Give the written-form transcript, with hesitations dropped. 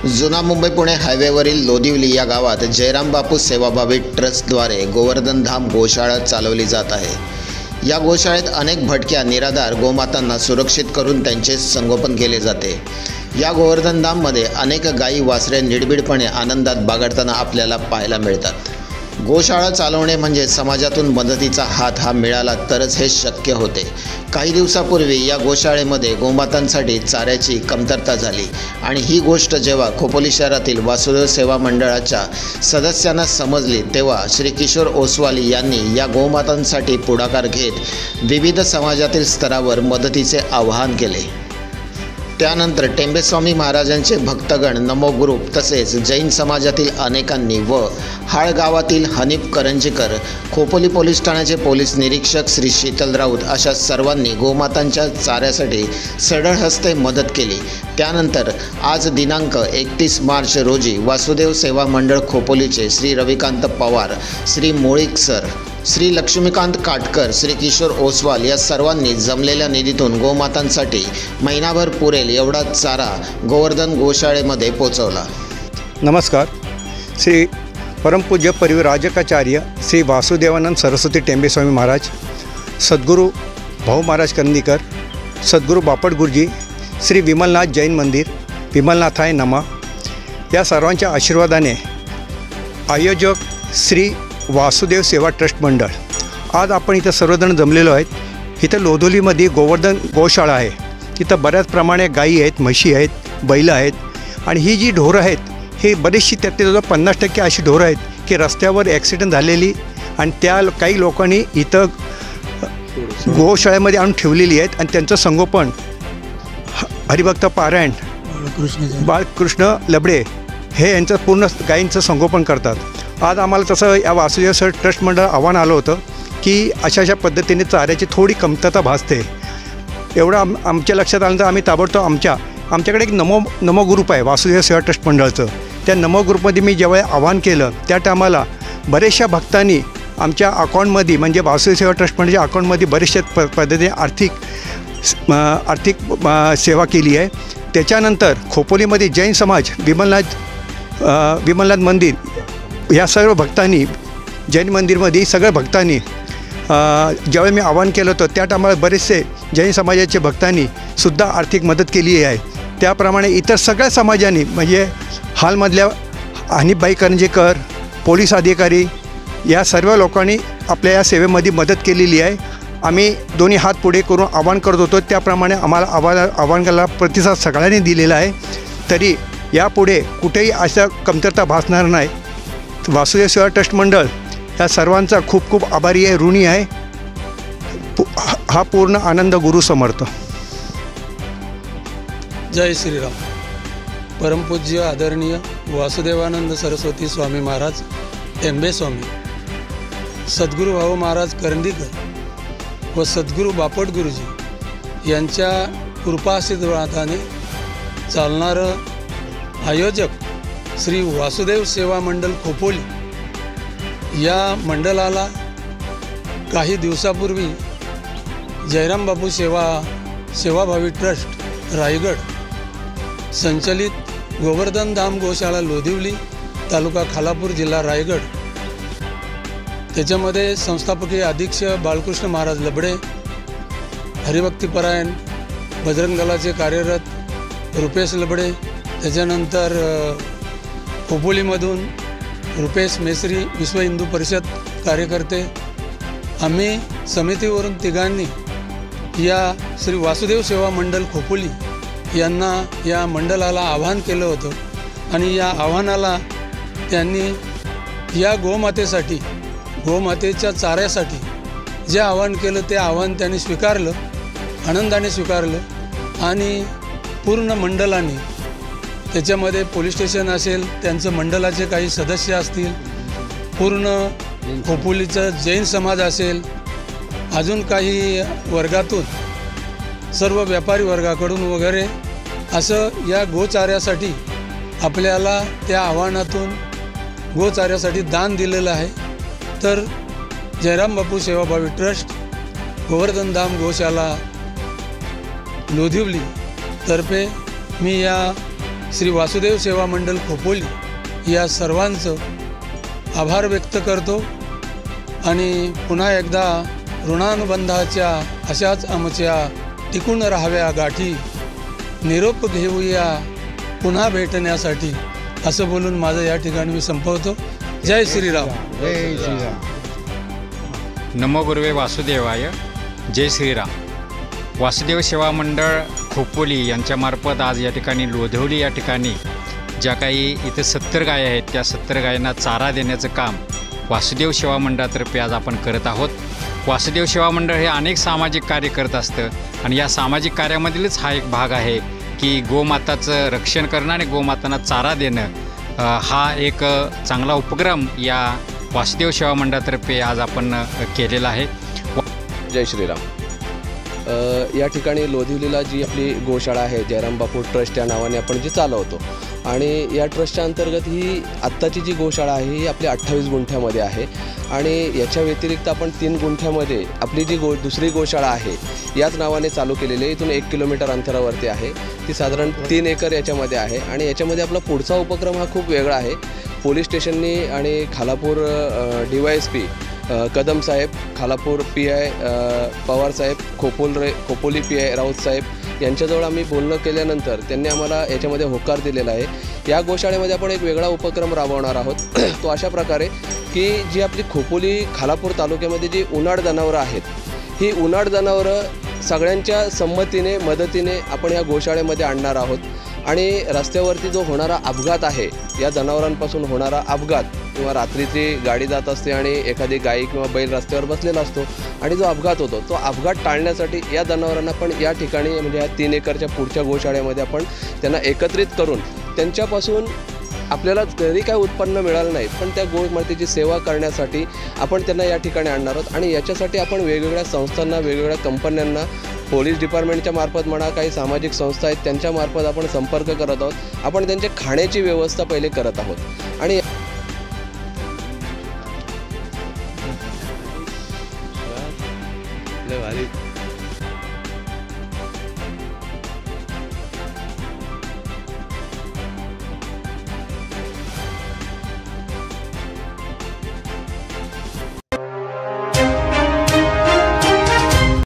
जुना मुंबई पुणे हायवेवरील लोदिवली या गावात जयराम बापू सेवाभावी ट्रस्टद्वारे गोवर्धन धाम गोशाळा चालवली जात आहे। या गोशाळेत अनेक भटक्या निराधार गोमातांना सुरक्षित करून त्यांचे संगोपन केले जाते। या गोवर्धन धाममध्ये अनेक गायी वासरे निर्भीडपणे आनंदात बागडताना आपल्याला पाहायला मिळतात। गोशाळा चालवणे म्हणजे समाजातून मदतीचा हात हा मिळाला तरच हे शक्य होते। काही दिवसापूर्वी या गोशाळेमध्ये गोमातांसाठी चाऱ्याची कमतरता झाली आणि ही गोष्ट जेव्हा खोपोली शहरातील वासुदेव सेवा मंडळाच्या सदस्यांना समजली तेव्हा श्री किशोर ओसवाल यांनी या गोमातांसाठी पुढाकार घेत विविध समाजातील स्तरावर मदतीचे आवाहन केले। त्यानंतर टेंबेस्वामी महाराजांचे भक्तगण नमो ग्रुप तसेच जैन समाजातील अनेकांनी व हाळ गावातील हनीफ करंजीकर, खोपोली पोलीस ठाण्याचे पोलीस निरीक्षक श्री शीतल राऊत अशा सर्वांनी गोमातांच्या चाऱ्यासाठी सढळ हस्ते मदत केली। त्यानंतर आज दिनांक 31 मार्च रोजी वासुदेव सेवा मंडळ खोपोलीचे श्री रविकांत पवार, श्री मोळीक सर, श्री लक्ष्मीकांत काटकर, श्री किशोर ओसवाल या सर्वांनी जमलेल्या निधीतून गोमातांसाठी महिनाभर पुरेल एवढा चारा गोवर्धन गोशाळेमध्ये पोचवला। नमस्कार। श्री परमपूज्य परिव्राजकाचार्य श्री वासुदेवानंद सरस्वती टेंबेस्वामी महाराज, सद्गुरू भाऊ महाराज करंदीकर, सद्गुरू बापट गुरुजी, श्री विमलनाथ जैन मंदिर, विमलनाथाय नमा या सर्वांच्या आशीर्वादाने आयोजक श्री वासुदेव सेवा ट्रस्ट मंडळ आज आपण इथं सर्वजण जमलेलो आहेत। इथं लोधोलीमध्ये गोवर्धन गोशाळा आहे। तिथं बऱ्याच प्रमाणे गायी आहेत, म्हशी आहेत, बैलं आहेत आणि ही जी ढोरं आहेत ही बरीचशी त्यातली 50% अशी ढोरं आहेत की रस्त्यावर ॲक्सिडेंट झालेली आणि त्या काही लोकांनी इथं गोशाळेमध्ये आणून ठेवलेली आहेत आणि त्यांचं संगोपन हरिभक्त पारायण बाळकृष्ण लबडे हे यांचं पूर्ण गायींचं संगोपन करतात। आज आम्हाला तसं या वासुदेव ट्रस्ट मंडळ आव्हान आलं होतं की अशा पद्धतीने चाऱ्याची थोडी कमतरता भासते। एवढं आमच्या लक्षात आलं तर आम्ही ताबडतोब आमच्याकडे एक नमो ग्रुप आहे वासुदेव सेवा ट्रस्ट मंडळाचं। त्या नमो ग्रुपमध्ये मी जेव्हा आव्हान केलं त्या टायमाला बरेचशा भक्तांनी आमच्या अकाउंटमध्ये म्हणजे वासुदेव सेवा ट्रस्ट मंडळाच्या अकाउंटमध्ये बरेचशा पद्धतीने आर्थिक सेवा केली आहे। त्याच्यानंतर खोपोलीमध्ये जैन समाज, विमलनाथ मंदिर या सर्व भक्तांनी, जैन मंदिरमध्ये सगळ्या भक्तांनी ज्यावेळी मी आवाहन केलं होतं त्या टायमाला बरेचसे जैन समाजाचे भक्तांनी सुद्धा आर्थिक मदत केली आहे। त्याप्रमाणे इतर सगळ्या समाजांनी म्हणजे हालमधल्या हनीफबाई करंजीकर, पोलीस अधिकारी या सर्व लोकांनी आपल्या या सेवेमध्ये मदत केलेली आहे। आम्ही दोन्ही हात पुढे करून आवाहन करत होतो त्याप्रमाणे आम्हाला आव्हानाला प्रतिसाद सगळ्यांनी दिलेला आहे। तरी यापुढे कुठेही अशा कमतरता भासणार नाही। वासुदेव सेवा ट्रस्ट मंडळ या सर्वांचा खूप खूप आभारी आहे, ऋणी आहे। हा पूर्ण आनंद गुरु समर्थ। जय श्रीराम। परमपूज्य आदरणीय वासुदेवानंद सरस्वती स्वामी महाराज टेंबेस्वामी, सद्गुरू भाऊ महाराज करंदीकर व सद्गुरू बापट गुरुजी यांच्या कृपाआशीर्वादाने चालणारं आयोजक श्री वासुदेव सेवा मंडळ खोपोली या मंडळाला काही दिवसापूर्वी जयराम बापू सेवाभावी ट्रस्ट रायगड संचलित गोवर्धन धाम गोशाळा लोदिवली, तालुका खालापूर, जिल्हा रायगड, त्याच्यामध्ये संस्थापकीय अध्यक्ष बाळकृष्ण महाराज लबडे, हरिभक्तीपरायण बजरंग दलाचे कार्यरत रुपेश लबडे, त्याच्यानंतर खोपोलीमधून रुपेश मेसरी, विश्व हिंदू परिषद कार्यकर्ते, आम्ही समितीवरून तिघांनी या श्री वासुदेव सेवा मंडळ खोपोली यांना या मंडळाला आवाहन केलं होतं आणि या आव्हानाला त्यांनी या गोमातेसाठी, गोमातेच्या चाऱ्यासाठी जे आवाहन केलं ते आव्हान त्यांनी स्वीकारलं, आनंदाने स्वीकारलं आणि पूर्ण मंडळाने त्याच्यामध्ये पोलीस स्टेशन असेल, त्यांचं मंडळाचे काही सदस्य असतील, पूर्ण खोपोलीचं जैन समाज असेल, अजून काही वर्गातून सर्व व्यापारी वर्गाकडून वगैरे असं या गोचाऱ्यासाठी आपल्याला त्या आव्हानातून गोचाऱ्यासाठी दान दिलेलं आहे। तर जयराम बापू सेवाभावी ट्रस्ट गोवर्धन धाम गोशाला लोधिवली तर्फे मी या श्री वासुदेव सेवा मंडळ खोपोली या सर्वांचं आभार व्यक्त करतो आणि पुन्हा एकदा ऋणानुबंधाच्या अशाच आमच्या टिकून राहाव्या गाठी, निरोप घेऊया पुन्हा भेटण्यासाठी, असं बोलून माझं या ठिकाणी मी संपवतो. जय श्रीराम. जय श्रीराम. नमो गुरुवे वासुदेवाय. जय श्रीराम. वासुदेव सेवा मंडळ खोपोली यांच्यामार्फत आज या ठिकाणी लोधवली या ठिकाणी ज्या काही इथे 70 गाय आहेत, त्या 70 गायींना चारा देण्याचं काम वासुदेव सेवा मंडळातर्फे आज आपण करत आहोत. वासुदेव सेवा मंडळ हे अनेक सामाजिक कार्य करत असतं आणि या सामाजिक कार्यामधीलच हा एक भाग आहे की गोमाताचं रक्षण करणं आणि गोमातांना चारा देणं हा एक चांगला उपक्रम या वासुदेव सेवा मंडळातर्फे आज आपण केलेला आहे. जय श्रीराम. या ठिकाणी लोधिवलीला जी आपली गोशाळा आहे, जयराम बापू ट्रस्ट या नावाने आपण जी चालवतो आणि या ट्रस्टच्या अंतर्गत ही आत्ताची जी गोशाळा आहे ही आपली 28 गुंठ्यामध्ये आहे आणि याच्या व्यतिरिक्त आपण 3 गुंठ्यामध्ये आपली जी दुसरी गोशाळा आहे याच नावाने चालू केलेली आहे. इथून 1 किलोमीटर अंतरावरती आहे. ती साधारण 3 एकर याच्यामध्ये आहे आणि याच्यामध्ये आपला पुढचा उपक्रम हा खूप वेगळा आहे. पोलीस स्टेशननी आणि खालापूर DYSP कदम साहेब, खालापूर PI पवार साहेब, खोपोली PI राऊत साहेब यांच्याजवळ आम्ही बोलणं केल्यानंतर त्यांनी आम्हाला याच्यामध्ये होकार दिलेला आहे. या गोशाळेमध्ये आपण एक वेगळा उपक्रम राबवणार आहोत. तो अशा प्रकारे की जी आपली खोपोली खालापूर तालुक्यामध्ये जी उनाड जनावरं आहेत, ही उनाड जनावरं सगळ्यांच्या संमतीने मदतीने आपण या गोशाळेमध्ये आणणार आहोत आणि रस्त्यावरती जो होणारा अपघात आहे, या जनावरांपासून होणारा अपघात किंवा रात्रीची गाडी जात असते आणि एखादी गाई किंवा बैल रस्त्यावर बसलेला असतो आणि जो अपघात होतो, तो अपघात टाळण्यासाठी या जनावरांना पण या ठिकाणी म्हणजे या 3 एकरच्या पुढच्या गोशाळेमध्ये आपण त्यांना एकत्रित करून त्यांच्यापासून आपल्याला जरी काय उत्पन्न मिळालं नाही पण त्या गोमातेची सेवा करण्यासाठी आपण त्यांना या ठिकाणी आणणार आहोत आणि याच्यासाठी आपण वेगवेगळ्या संस्थांना, वेगवेगळ्या कंपन्यांना, पोलीस डिपार्टमेंटच्या मार्फत म्हणा, काही सामाजिक संस्था आहेत त्यांच्यामार्फत आपण संपर्क करत आहोत. आपण त्यांच्या खाण्याची व्यवस्था पहिले करत आहोत आणि भारी